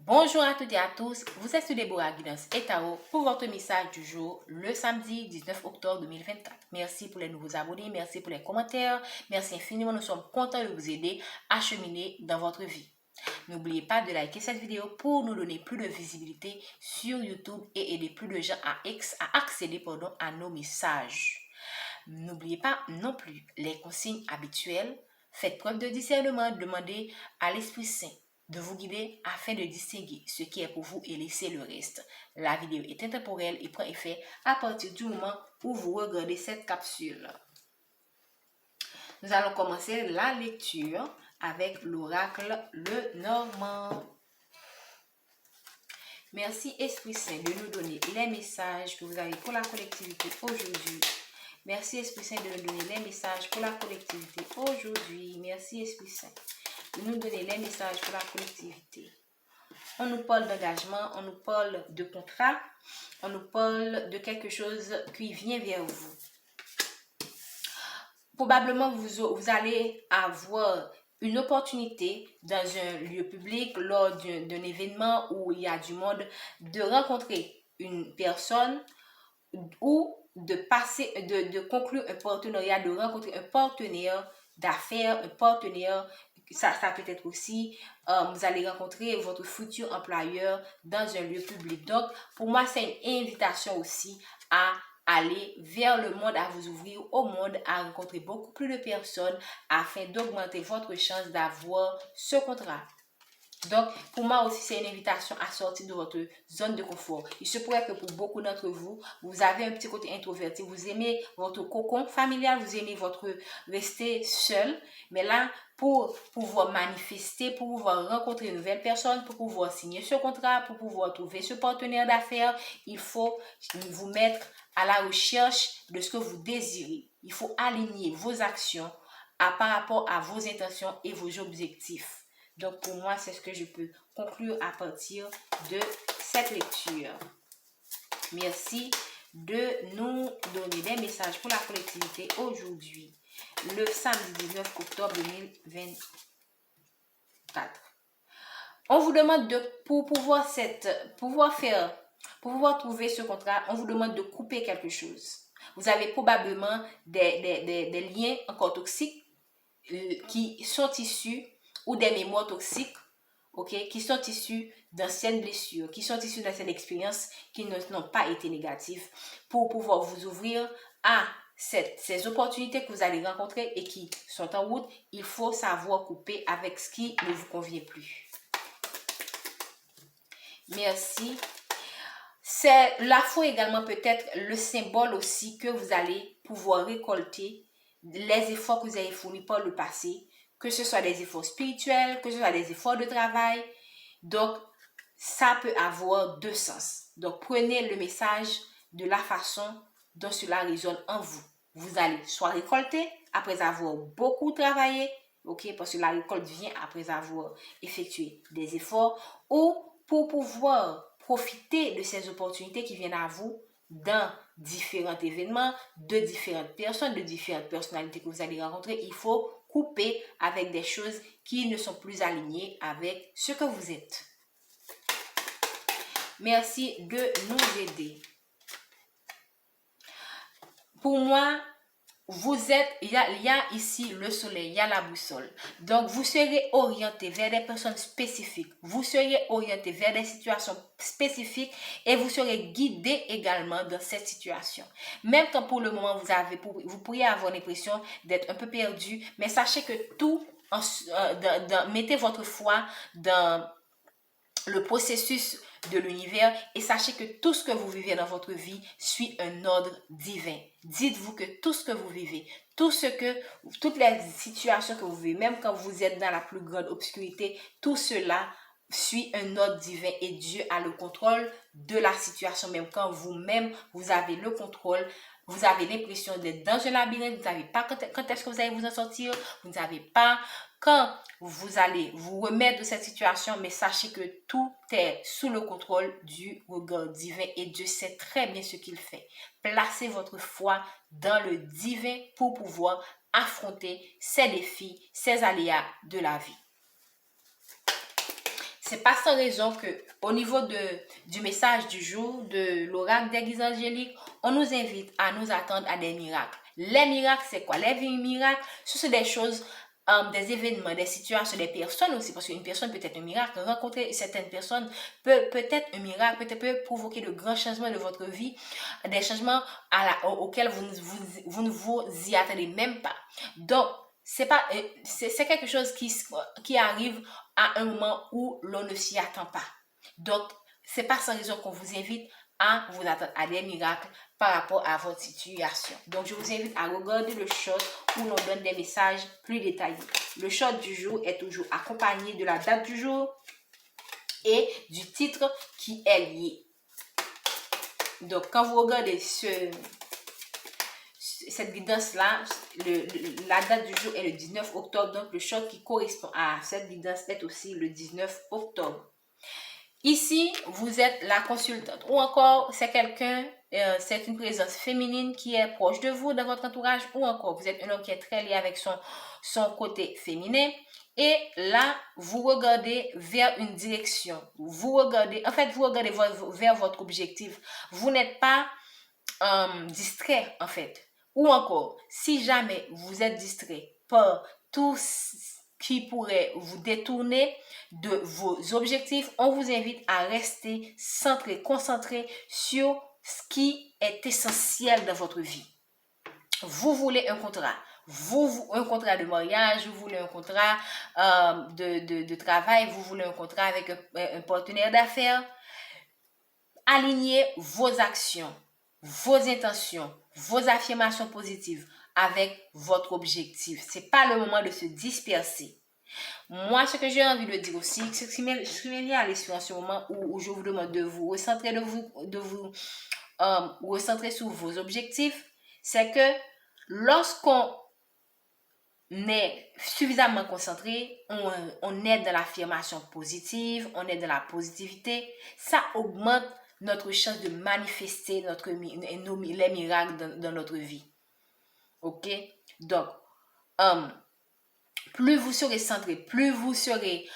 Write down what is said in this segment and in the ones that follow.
Bonjour à toutes et à tous, vous êtes sur Déborah Guidance et Tarot pour votre message du jour, le samedi 19 octobre 2024. Merci pour les nouveaux abonnés, merci pour les commentaires, merci infiniment, nous sommes contents de vous aider à cheminer dans votre vie. N'oubliez pas de liker cette vidéo pour nous donner plus de visibilité sur YouTube et aider plus de gens à accéder à nos messages. N'oubliez pas non plus les consignes habituelles, faites preuve de discernement, demandez à l'Esprit Saint de vous guider afin de distinguer ce qui est pour vous et laisser le reste. La vidéo est intemporelle et prend effet à partir du moment où vous regardez cette capsule. Nous allons commencer la lecture avec l'oracle Le Normand. Merci Esprit Saint de nous donner les messages que vous avez pour la collectivité aujourd'hui. Merci Esprit Saint de nous donner les messages pour la collectivité aujourd'hui. Merci Esprit Saint de nous donner les messages pour la collectivité. On nous parle d'engagement, on nous parle de contrat, on nous parle de quelque chose qui vient vers vous. Probablement, vous allez avoir une opportunité dans un lieu public, lors d'un événement où il y a du monde, de rencontrer une personne ou de conclure un partenariat, de rencontrer un partenaire d'affaires, un partenaire, ça peut être aussi, vous allez rencontrer votre futur employeur dans un lieu public. Donc, pour moi, c'est une invitation aussi à aller vers le monde, à vous ouvrir au monde, à rencontrer beaucoup plus de personnes afin d'augmenter votre chance d'avoir ce contrat. Donc, pour moi aussi, c'est une invitation à sortir de votre zone de confort. Il se pourrait que pour beaucoup d'entre vous, vous avez un petit côté introverti, vous aimez votre cocon familial, vous aimez rester seul. Mais là, pour pouvoir manifester, pour pouvoir rencontrer une nouvelle personne, pour pouvoir signer ce contrat, pour pouvoir trouver ce partenaire d'affaires, il faut vous mettre à la recherche de ce que vous désirez. Il faut aligner vos actions par rapport à vos intentions et vos objectifs. Donc, pour moi, c'est ce que je peux conclure à partir de cette lecture. Merci de nous donner des messages pour la collectivité aujourd'hui, le samedi 19 octobre 2024. On vous demande pour pouvoir trouver ce contrat, on vous demande de couper quelque chose. Vous avez probablement des liens encore toxiques qui sont issus ou des mémoires toxiques, qui sont issues d'anciennes blessures, qui sont issues d'anciennes expériences qui n'ont pas été négatives, pour pouvoir vous ouvrir à ces opportunités que vous allez rencontrer et qui sont en route. Il faut savoir couper avec ce qui ne vous convient plus. Merci. La foi également peut être le symbole aussi que vous allez pouvoir récolter les efforts que vous avez fournis par le passé, que ce soit des efforts spirituels, que ce soit des efforts de travail. Donc, ça peut avoir deux sens. Donc, prenez le message de la façon dont cela résonne en vous. Vous allez soit récolter après avoir beaucoup travaillé, parce que la récolte vient après avoir effectué des efforts, ou pour pouvoir profiter de ces opportunités qui viennent à vous dans différents événements, de différentes personnes, de différentes personnalités que vous allez rencontrer. Il faut couper avec des choses qui ne sont plus alignées avec ce que vous êtes. Merci de nous aider. Pour moi, il y a ici le soleil, il y a la boussole. Donc, vous serez orienté vers des personnes spécifiques. Vous serez orienté vers des situations spécifiques et vous serez guidé également dans cette situation. Même quand pour le moment, vous pourriez avoir l'impression d'être un peu perdu, mais sachez que mettez votre foi dans le processus de l'univers et sachez que tout ce que vous vivez dans votre vie suit un ordre divin. Dites-vous que tout ce que vous vivez, toutes les situations que vous vivez, même quand vous êtes dans la plus grande obscurité, tout cela suit un ordre divin et Dieu a le contrôle de la situation. Même quand vous-même, vous avez le contrôle, vous avez l'impression d'être dans un labyrinthe, vous ne savez pas quand est-ce que vous allez vous en sortir, vous ne savez pas quand vous allez vous remettre de cette situation, mais sachez que tout est sous le contrôle du regard divin et Dieu sait très bien ce qu'il fait. Placez votre foi dans le divin pour pouvoir affronter ces défis, ces aléas de la vie. c'est pas sans raison que au niveau du message du jour, de l'oracle des guises angéliques, on nous invite à nous attendre à des miracles. Les miracles, c'est quoi? Les miracles, ce sont des choses, des événements, des situations, des personnes aussi, parce qu'une personne peut être un miracle. Rencontrer certaines personnes peut être un miracle, peut provoquer de grands changements de votre vie, des changements auxquels vous ne vous y attendez même pas. Donc, c'est quelque chose qui arrive à un moment où l'on ne s'y attend pas. Donc, c'est pas sans raison qu'on vous invite à vous attendre à des miracles par rapport à votre situation. Donc, je vous invite à regarder le short où l'on donne des messages plus détaillés. Le short du jour est toujours accompagné de la date du jour et du titre qui est lié. Donc, quand vous regardez cette guidance-là, la date du jour est le 19 octobre, donc le short qui correspond à cette guidance est aussi le 19 octobre. Ici, vous êtes la consultante ou encore c'est quelqu'un, c'est une présence féminine qui est proche de vous dans votre entourage ou encore vous êtes un homme qui est très lié avec son côté féminin et là, vous regardez vers une direction. Vous regardez vers votre objectif. Vous n'êtes pas distrait en fait. Ou encore, si jamais vous êtes distrait par tout ce qui pourrait vous détourner de vos objectifs, on vous invite à rester centré, concentré sur ce qui est essentiel dans votre vie. Vous voulez un contrat, un contrat de mariage, vous voulez un contrat de travail, vous voulez un contrat avec un partenaire d'affaires. Alignez vos actions, vos intentions, vos affirmations positives avec votre objectif. C'est pas le moment de se disperser. Moi, ce que j'ai envie de dire aussi, ce qui m'est lié à l'esprit en ce moment où je vous demande de vous recentrer, recentrer sur vos objectifs, c'est que lorsqu'on est suffisamment concentré, on est dans l'affirmation positive, on est dans la positivité, ça augmente notre chance de manifester les miracles dans notre vie. Ok? Donc, plus vous serez centré, plus vous serez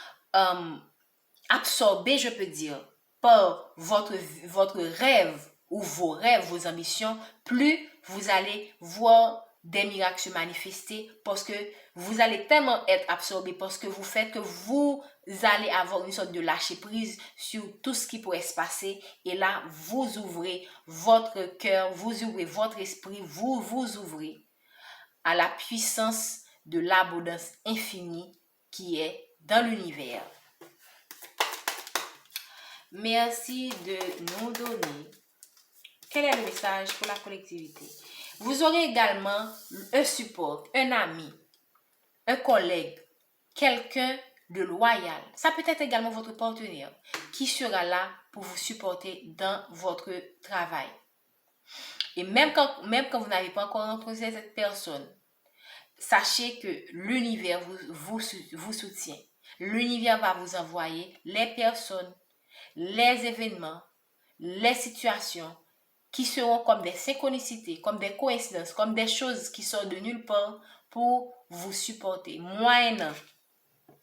absorbé, je peux dire, par votre rêve ou vos rêves, vos ambitions, plus vous allez voir des miracles se manifester parce que vous allez tellement être absorbé parce que vous faites que vous allez avoir une sorte de lâcher prise sur tout ce qui pourrait se passer et là vous ouvrez votre cœur, vous ouvrez votre esprit, vous ouvrez à la puissance de l'abondance infinie qui est dans l'univers. Merci de nous donner. Quel est le message pour la collectivité? Vous aurez également un support, un ami, un collègue, quelqu'un de loyal. Ça peut être également votre partenaire qui sera là pour vous supporter dans votre travail. Et même quand vous n'avez pas encore rencontré cette personne, sachez que l'univers vous soutient. L'univers va vous envoyer les personnes, les événements, les situations qui seront comme des synchronicités, comme des coïncidences, comme des choses qui sortent de nulle part pour vous supporter, moyennant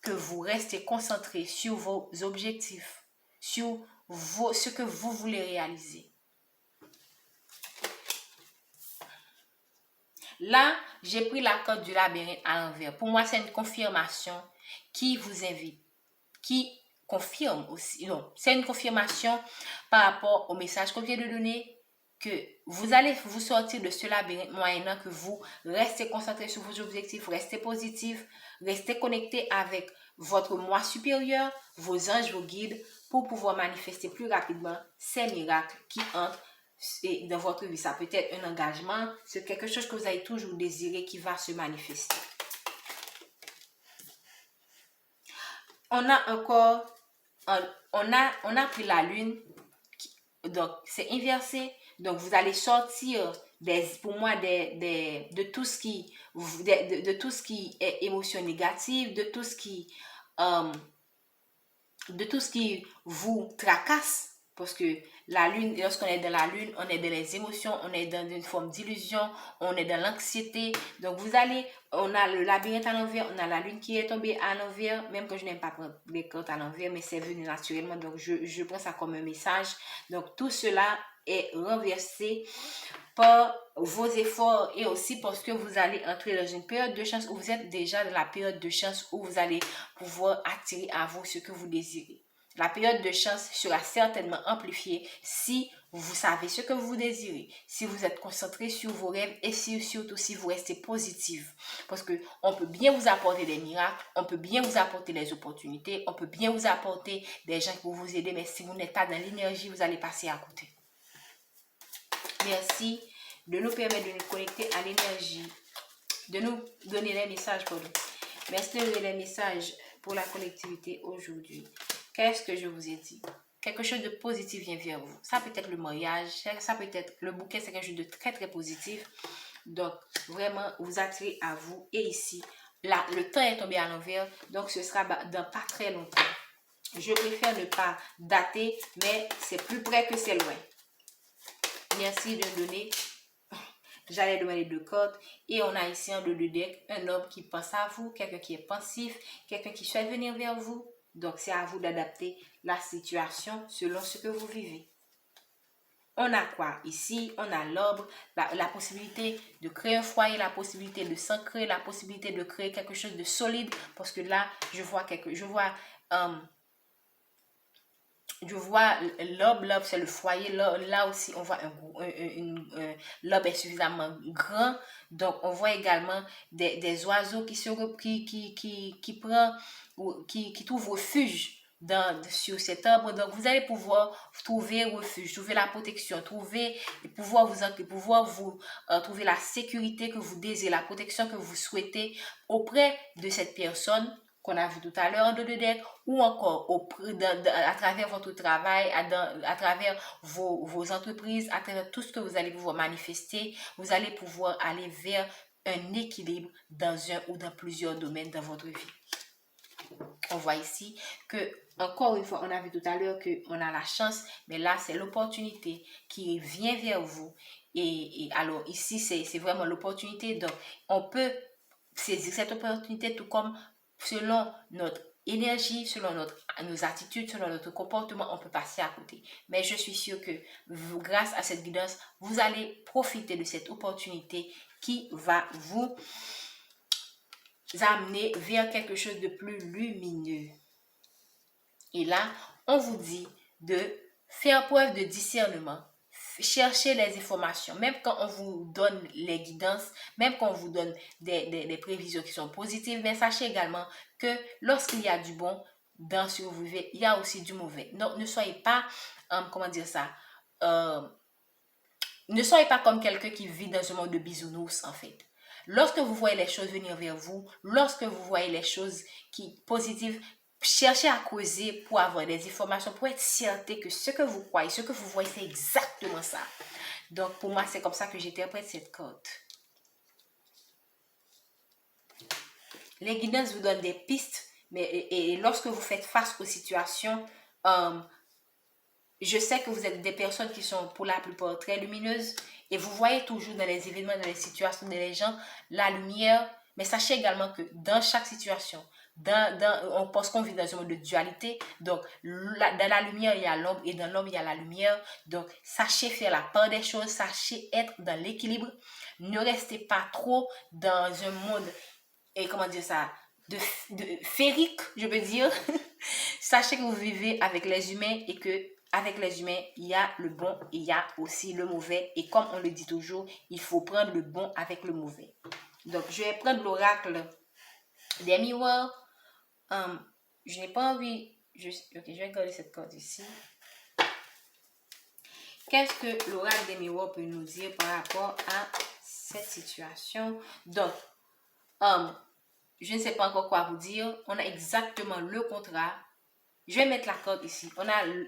que vous restez concentré sur vos objectifs, sur ce que vous voulez réaliser. Là, j'ai pris la carte du labyrinthe à l'envers. Pour moi, c'est une confirmation qui vous invite, qui confirme aussi. Non, c'est une confirmation par rapport au message qu'on vient de donner, que vous allez vous sortir de ce labyrinthe moyennant que vous restez concentré sur vos objectifs, restez positif, restez connecté avec votre moi supérieur, vos anges, vos guides, pour pouvoir manifester plus rapidement ces miracles qui entrent dans votre vie. Ça peut être un engagement, c'est quelque chose que vous avez toujours désiré qui va se manifester. On a encore, on a pris la lune, donc c'est inversé. Donc, vous allez sortir pour moi de tout ce qui est émotion négative, de tout ce qui vous tracasse. Parce que la lune, lorsqu'on est dans la lune, on est dans les émotions, on est dans une forme d'illusion, on est dans l'anxiété. Donc vous allez, on a le labyrinthe à l'envers, on a la lune qui est tombée à l'envers, même que je n'aime pas prendre les cartes à l'envers, mais c'est venu naturellement, donc je prends ça comme un message. Donc tout cela est renversé par vos efforts et aussi parce que vous allez entrer dans une période de chance où vous êtes déjà dans la période de chance où vous allez pouvoir attirer à vous ce que vous désirez. La période de chance sera certainement amplifiée si vous savez ce que vous désirez, si vous êtes concentré sur vos rêves et surtout si vous restez positif. Parce qu'on peut bien vous apporter des miracles, on peut bien vous apporter des opportunités, on peut bien vous apporter des gens pour vous aider, mais si vous n'êtes pas dans l'énergie, vous allez passer à côté. Merci de nous permettre de nous connecter à l'énergie, de nous donner les messages pour nous. Merci de nous donner les messages pour la collectivité aujourd'hui. Qu'est-ce que je vous ai dit? Quelque chose de positif vient vers vous. Ça peut être le mariage, ça peut être le bouquet, c'est quelque chose de très très positif. Donc, vraiment, vous attirez à vous. Et ici, là, le temps est tombé à l'envers, donc ce sera dans pas très longtemps. Je préfère ne pas dater, mais c'est plus près que c'est loin. Merci de me donner. J'allais demander 2 cartes. Et on a ici en 2 deck un homme qui pense à vous, quelqu'un qui est pensif, quelqu'un qui souhaite venir vers vous. Donc, c'est à vous d'adapter la situation selon ce que vous vivez. On a quoi ici? On a l'arbre, la possibilité de créer un foyer, la possibilité de s'ancrer, la possibilité de créer quelque chose de solide. Parce que là, je vois l'arbre, c'est le foyer. Là aussi, on voit l'arbre est suffisamment grand. Donc, on voit également des oiseaux qui trouvent refuge sur cet arbre. Donc, vous allez pouvoir trouver refuge, trouver la protection, trouver la sécurité que vous désirez, la protection que vous souhaitez auprès de cette personne qu'on a vu tout à l'heure en 2 deck, ou encore à travers votre travail, à travers vos entreprises, à travers tout ce que vous allez pouvoir manifester, vous allez pouvoir aller vers un équilibre dans un ou dans plusieurs domaines dans votre vie. On voit ici que, encore une fois, on a vu tout à l'heure qu'on a la chance, mais là, c'est l'opportunité qui vient vers vous. Et alors, ici, c'est vraiment l'opportunité. Donc, on peut saisir cette opportunité tout comme selon notre énergie, selon nos attitudes, selon notre comportement, on peut passer à côté. Mais je suis sûre que grâce à cette guidance, vous allez profiter de cette opportunité qui va vous amener vers quelque chose de plus lumineux. Et là, on vous dit de faire preuve de discernement. Cherchez les informations, même quand on vous donne les guidances, même quand on vous donne des prévisions qui sont positives, mais sachez également que lorsqu'il y a du bon dans ce que vous vivez, il y a aussi du mauvais. Donc, ne soyez pas, ne soyez pas comme quelqu'un qui vit dans un monde de bisounours, en fait. Lorsque vous voyez les choses venir vers vous, lorsque vous voyez les choses positives, cherchez à causer pour avoir des informations, pour être certain que ce que vous croyez, ce que vous voyez, c'est exactement ça. Donc, pour moi, c'est comme ça que j'interprète cette carte. Les guidances vous donnent des pistes, et lorsque vous faites face aux situations, je sais que vous êtes des personnes qui sont pour la plupart très lumineuses, et vous voyez toujours dans les événements, dans les situations, dans les gens, la lumière, mais sachez également que dans chaque situation, on pense qu'on vit dans un monde de dualité, donc dans la lumière il y a l'ombre et dans l'ombre il y a la lumière. Donc sachez faire la part des choses, sachez être dans l'équilibre, ne restez pas trop dans un monde de féerique, je veux dire. Sachez que vous vivez avec les humains et que avec les humains, il y a le bon et il y a aussi le mauvais. Et comme on le dit toujours, il faut prendre le bon avec le mauvais. Donc, je vais prendre l'oracle des miroirs. Je n'ai pas envie... Ok, je vais garder cette carte ici. Qu'est-ce que l'oracle des miroirs peut nous dire par rapport à cette situation? Donc, je ne sais pas encore quoi vous dire. On a exactement le contrat. Je vais mettre la carte ici.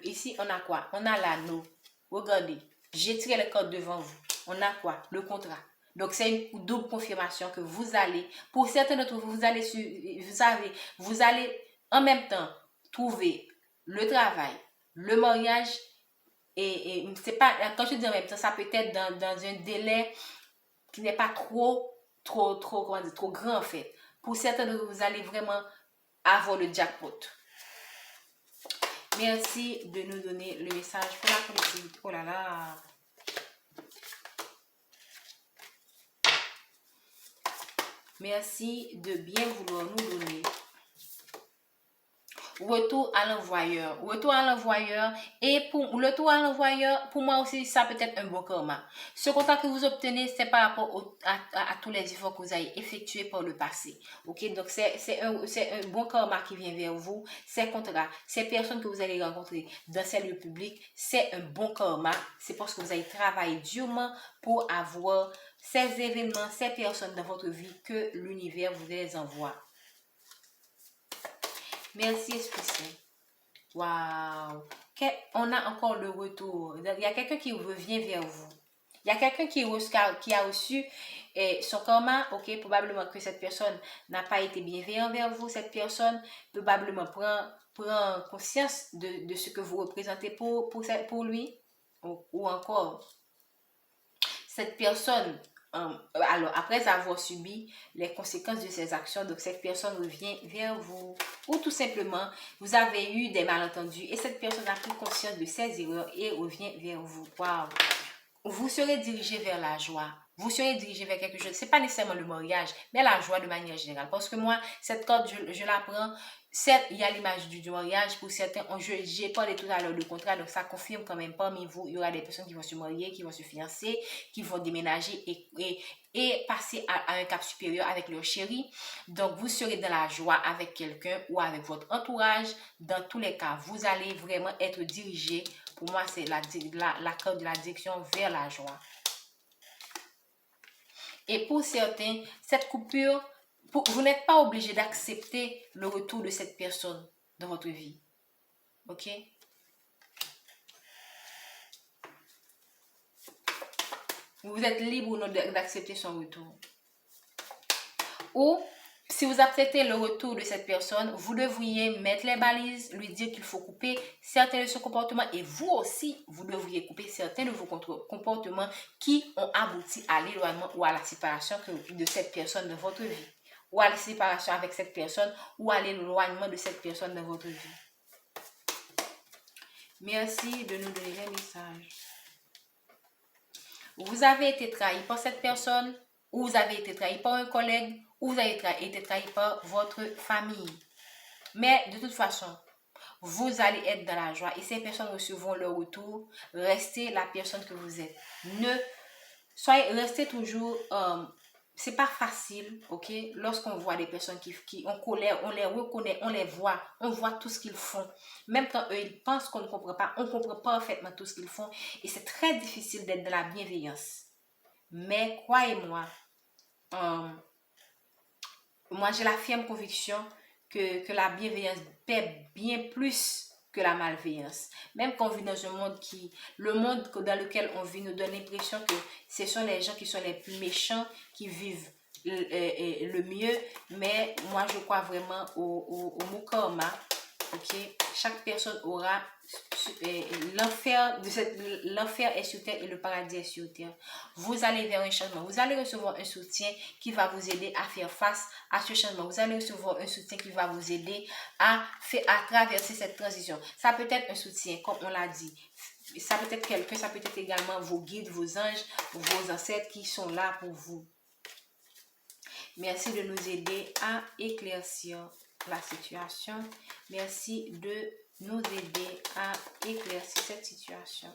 Ici, on a quoi? On a l'anneau. Regardez. J'ai tiré la carte devant vous. On a quoi? Le contrat. Donc, c'est une double confirmation que vous allez, pour certains d'entre vous, vous allez en même temps trouver le travail, le mariage et c'est pas, quand je dis en même temps, ça peut être dans un délai qui n'est pas comment dire, trop grand en fait. Pour certains d'entre vous, vous allez vraiment avoir le jackpot. Merci de nous donner le message pour la connectivité. Oh là là. Merci de bien vouloir nous donner. Retour à l'envoyeur. Retour à l'envoyeur. Et pour le retour à l'envoyeur, pour moi aussi, ça peut être un bon karma. Ce contrat que vous obtenez, c'est par rapport à tous les efforts que vous avez effectués par le passé. Ok, donc c'est un bon karma qui vient vers vous. Ces contrats, ces personnes que vous allez rencontrer dans ces lieux publics, c'est un bon karma. C'est parce que vous avez travaillé durement pour avoir ces événements, ces personnes dans votre vie que l'univers vous les envoie. Merci, Esprit Saint. Waouh! On a encore le retour. Il y a quelqu'un qui revient vers vous. Il y a quelqu'un qui a reçu son karma. Ok, probablement que cette personne n'a pas été bienveillante vers vous. Cette personne probablement prend conscience de ce que vous représentez pour lui. Ou encore, cette personne, alors après avoir subi les conséquences de ses actions, donc cette personne revient vers vous. Ou tout simplement, vous avez eu des malentendus et cette personne a pris conscience de ses erreurs et revient vers vous. Waouh! Vous serez dirigé vers la joie. Vous serez dirigé vers quelque chose. Ce n'est pas nécessairement le mariage, mais la joie de manière générale. Parce que moi, cette corde, je la prends. Certes, il y a l'image du mariage. Pour certains, j'ai parlé tout à l'heure de contrat, donc ça confirme quand même parmi vous, il y aura des personnes qui vont se marier, qui vont se fiancer, qui vont déménager et passer à un cap supérieur avec leur chéri. Donc, vous serez dans la joie avec quelqu'un ou avec votre entourage. Dans tous les cas, vous allez vraiment être dirigé. Pour moi, c'est la corde de la direction vers la joie. Et pour certains, cette coupure, vous n'êtes pas obligé d'accepter le retour de cette personne dans votre vie. Ok? Vous êtes libre ou non d'accepter son retour. Ou, si vous acceptez le retour de cette personne, vous devriez mettre les balises, lui dire qu'il faut couper certains de ses comportements et vous aussi, vous devriez couper certains de vos comportements qui ont abouti à l'éloignement ou à la séparation de cette personne de votre vie. Ou à la séparation avec cette personne ou à l'éloignement de cette personne dans votre vie. Merci de nous donner les messages. Vous avez été trahi par cette personne ou vous avez été trahi par un collègue ou vous avez été trahi par votre famille. Mais de toute façon, vous allez être dans la joie et ces personnes recevront leur retour. Restez la personne que vous êtes. Restez toujours. C'est pas facile, ok? Lorsqu'on voit des personnes qui ont colère, on les reconnaît, on les voit, on voit tout ce qu'ils font. Même quand eux, ils pensent qu'on ne comprend pas, on comprend parfaitement tout ce qu'ils font. Et c'est très difficile d'être dans la bienveillance. Mais croyez-moi, moi j'ai la ferme conviction que la bienveillance paie bien plus que la malveillance. Même quand on vit dans un monde le monde dans lequel on vit nous donne l'impression que ce sont les gens qui sont les plus méchants qui vivent le mieux. Mais moi je crois vraiment au mot karma. Ok, chaque personne aura l'enfer est sur terre et le paradis est sur terre. Vous allez vers un changement. Vous allez recevoir un soutien qui va vous aider à faire face à ce changement. Vous allez recevoir un soutien qui va vous aider à traverser cette transition. Ça peut être un soutien, comme on l'a dit. Ça peut être quelqu'un, ça peut être également vos guides, vos anges, vos ancêtres qui sont là pour vous. Merci de nous aider à éclaircir la situation. Merci de nous aider à éclaircir cette situation.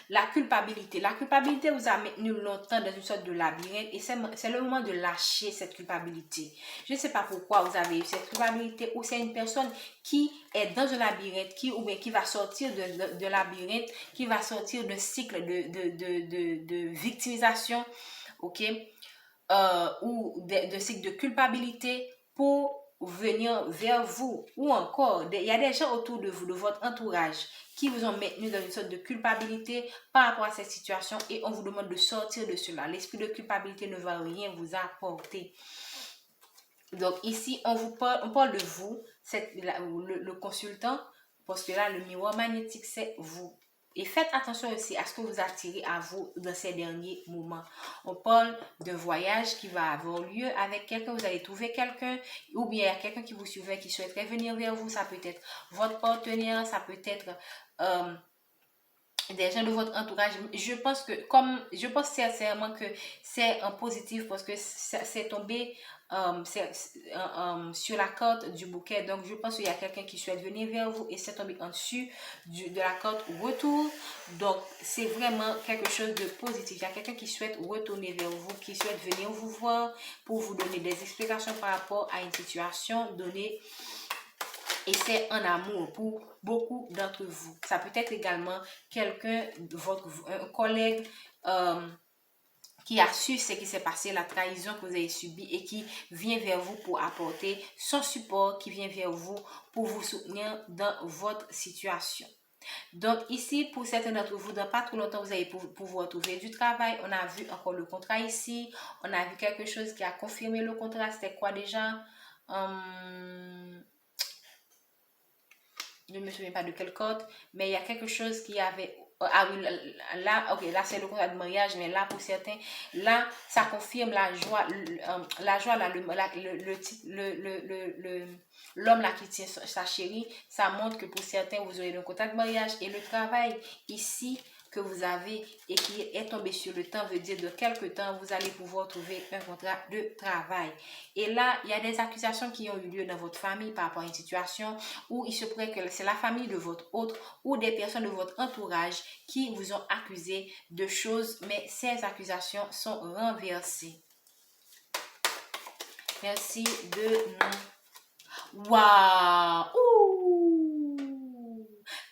La culpabilité. La culpabilité vous a maintenu longtemps dans une sorte de labyrinthe et c'est le moment de lâcher cette culpabilité. Je ne sais pas pourquoi vous avez eu cette culpabilité ou c'est une personne qui est dans un labyrinthe ou bien qui va sortir de labyrinthe, qui va sortir d'un cycle de victimisation, ok? Ou de cycle de culpabilité pour venir vers vous. Ou encore, il y a des gens autour de vous, de votre entourage, qui vous ont maintenu dans une sorte de culpabilité par rapport à cette situation et on vous demande de sortir de cela. L'esprit de culpabilité ne va rien vous apporter. Donc ici, on parle de vous, le consultant, parce que là, le miroir magnétique, c'est vous. Et faites attention aussi à ce que vous attirez à vous dans ces derniers moments. On parle d'un voyage qui va avoir lieu avec quelqu'un, vous allez trouver quelqu'un, ou bien quelqu'un qui vous suivait, qui souhaiterait venir vers vous. Ça peut être votre partenaire, ça peut être des gens de votre entourage. Je pense sincèrement que c'est un positif parce que c'est tombé sur la carte du bouquet. Donc je pense qu'il y a quelqu'un qui souhaite venir vers vous et c'est tombé en dessus de la carte retour. Donc c'est vraiment quelque chose de positif. Il y a quelqu'un qui souhaite retourner vers vous, qui souhaite venir vous voir pour vous donner des explications par rapport à une situation donnée. Et c'est un amour pour beaucoup d'entre vous. Ça peut être également quelqu'un, un collègue qui a su ce qui s'est passé, la trahison que vous avez subie et qui vient vers vous pour apporter son support, qui vient vers vous pour vous soutenir dans votre situation. Donc ici, pour certains d'entre vous, dans pas trop longtemps, vous allez pouvoir trouver du travail. On a vu encore le contrat ici. On a vu quelque chose qui a confirmé le contrat. C'était quoi déjà? Je ne me souviens pas de quelle code, mais il y a quelque chose qui avait... Ah oui, là, ok, là c'est le contrat de mariage, mais là pour certains, là ça confirme la joie, l'homme là qui tient sa chérie, ça montre que pour certains vous aurez le contrat de mariage et le travail ici que vous avez et qui est tombé sur le temps veut dire de quelque temps vous allez pouvoir trouver un contrat de travail. Et là, il y a des accusations qui ont eu lieu dans votre famille par rapport à une situation où il se pourrait que c'est la famille de votre hôte ou des personnes de votre entourage qui vous ont accusé de choses, mais ces accusations sont renversées. Merci de nous. Waouh!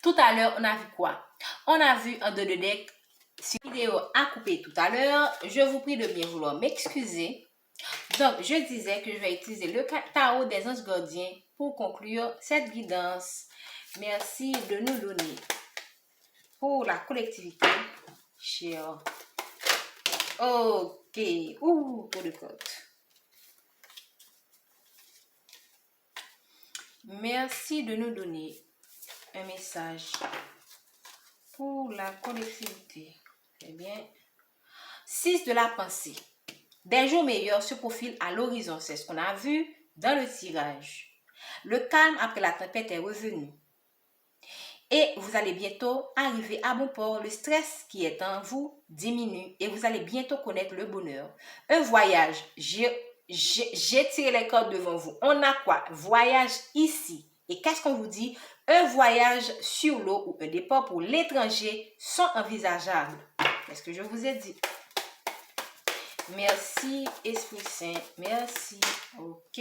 Tout à l'heure, on a vu quoi? On a vu un dos de deck sur la vidéo à couper tout à l'heure. Je vous prie de bien vouloir m'excuser. Donc, je disais que je vais utiliser le tarot des anges gardiens pour conclure cette guidance. Merci de nous donner pour la collectivité, chère. Ok. Pour de côte. Merci de nous donner un message pour la collectivité. Très bien. 6 de la pensée. Des jours meilleurs se profilent à l'horizon. C'est ce qu'on a vu dans le tirage. Le calme après la tempête est revenu. Et vous allez bientôt arriver à bon port. Le stress qui est en vous diminue et vous allez bientôt connaître le bonheur. Un voyage. J'ai tiré les cordes devant vous. On a quoi? Voyage ici. Et qu'est-ce qu'on vous dit? Un voyage sur l'eau ou un départ pour l'étranger sont envisageables. Qu'est-ce que je vous ai dit? Merci, Esprit Saint. Merci. Ok.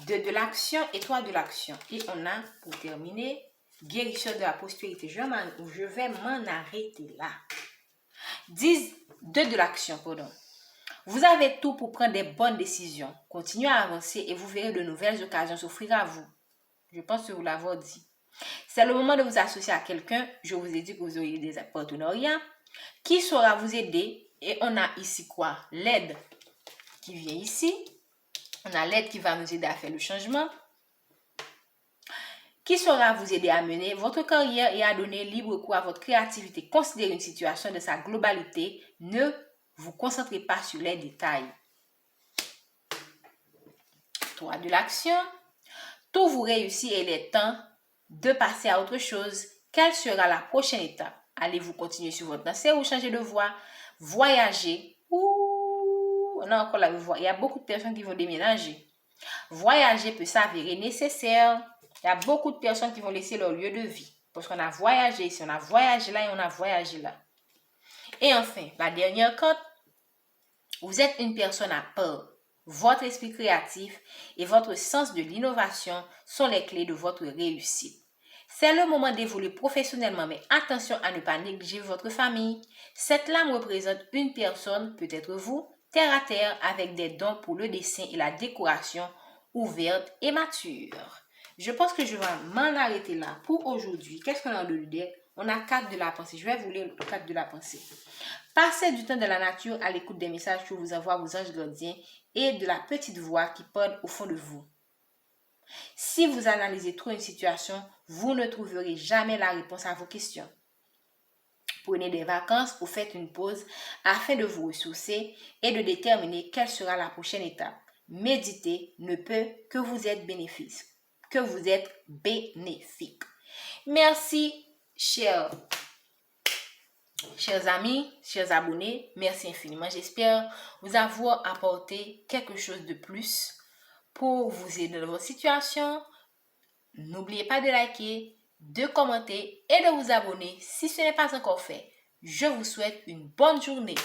De l'action, étoile de l'action. Et on a, pour terminer, guérisseur de la prospérité. Je vais m'en arrêter là. 2 de l'action, pardon. Vous avez tout pour prendre des bonnes décisions. Continuez à avancer et vous verrez de nouvelles occasions s'offrir à vous. Je pense que vous l'avez dit. C'est le moment de vous associer à quelqu'un. Je vous ai dit que vous auriez des partenariats qui saura vous aider. Et on a ici quoi? L'aide qui vient ici. On a l'aide qui va nous aider à faire le changement. Qui saura vous aider à mener votre carrière et à donner libre cours à votre créativité. Considérez une situation de sa globalité. Ne vous concentrez pas sur les détails. 3 de l'action. Tout vous réussit et il est temps de passer à autre chose. Quelle sera la prochaine étape? Allez-vous continuer sur votre lancée ou changer de voie? Voyager. On a encore la voie. Il y a beaucoup de personnes qui vont déménager. Voyager peut s'avérer nécessaire. Il y a beaucoup de personnes qui vont laisser leur lieu de vie. Parce qu'on a voyagé ici, on a voyagé là et on a voyagé là. Et enfin, la dernière carte. Vous êtes une personne à part. Votre esprit créatif et votre sens de l'innovation sont les clés de votre réussite. C'est le moment d'évoluer professionnellement, mais attention à ne pas négliger votre famille. Cette lame représente une personne, peut-être vous, terre à terre, avec des dons pour le dessin et la décoration, ouverte et mature. Je pense que je vais m'en arrêter là pour aujourd'hui. Qu'est-ce qu'on a de l'idée? On a 4 de la pensée. Je vais vous lire le 4 de la pensée. Passez du temps dans la nature à l'écoute des messages que vous envoient vos anges gardiens et de la petite voix qui parle au fond de vous. Si vous analysez trop une situation, vous ne trouverez jamais la réponse à vos questions. Prenez des vacances ou faites une pause afin de vous ressourcer et de déterminer quelle sera la prochaine étape. Méditer ne peut que vous être bénéfique. Merci, chers amis, chers abonnés. Merci infiniment. J'espère vous avoir apporté quelque chose de plus pour vous aider dans votre situation. N'oubliez pas de liker, de commenter et de vous abonner si ce n'est pas encore fait. Je vous souhaite une bonne journée.